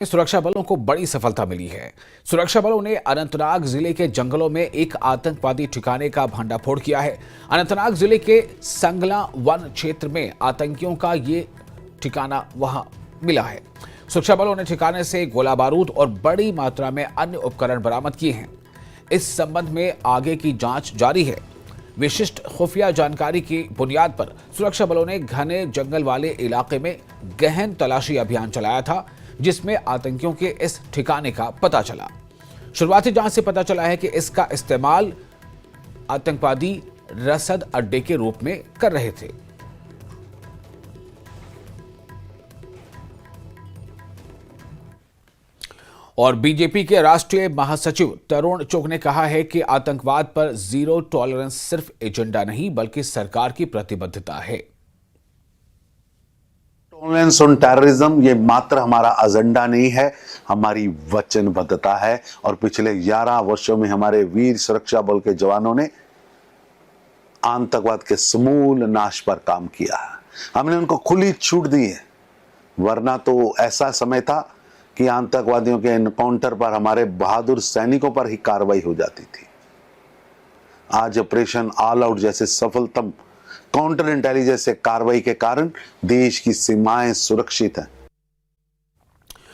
सुरक्षा बलों को बड़ी सफलता मिली है। सुरक्षा बलों ने अनंतनाग जिले के जंगलों में एक आतंकवादी ठिकाने का भंडाफोड़ किया है। अनंतनाग जिले के संगला वन क्षेत्र में आतंकियों का ये ठिकाना वहां मिला है। सुरक्षा बलों ने ठिकाने से गोला बारूद और बड़ी मात्रा में अन्य उपकरण बरामद किए हैं। इस संबंध में आगे की जांच जारी है। विशिष्ट खुफिया जानकारी की बुनियाद पर सुरक्षा बलों ने घने जंगल वाले इलाके में गहन तलाशी अभियान चलाया था, जिसमें आतंकियों के इस ठिकाने का पता चला। शुरुआती जांच से पता चला है कि इसका इस्तेमाल आतंकवादी रसद अड्डे के रूप में कर रहे थे। और बीजेपी के राष्ट्रीय महासचिव तरुण चुग ने कहा है कि आतंकवाद पर जीरो टॉलरेंस सिर्फ एजेंडा नहीं बल्कि सरकार की प्रतिबद्धता है। टॉलरेंस ऑन टेररिज्म ये मात्र हमारा एजेंडा नहीं है, हमारी वचनबद्धता है। और पिछले 11 वर्षों में हमारे वीर सुरक्षा बल के जवानों ने आतंकवाद के समूल नाश पर काम किया है। हमने उनको खुली छूट दी है, वरना तो ऐसा समय था कि आतंकवादियों के एनकाउंटर पर हमारे बहादुर सैनिकों पर ही कार्रवाई हो जाती थी। आज ऑपरेशन ऑल आउट जैसे सफलतम काउंटर इंटेलिजेंस से कार्रवाई के कारण देश की सीमाएं सुरक्षित हैं।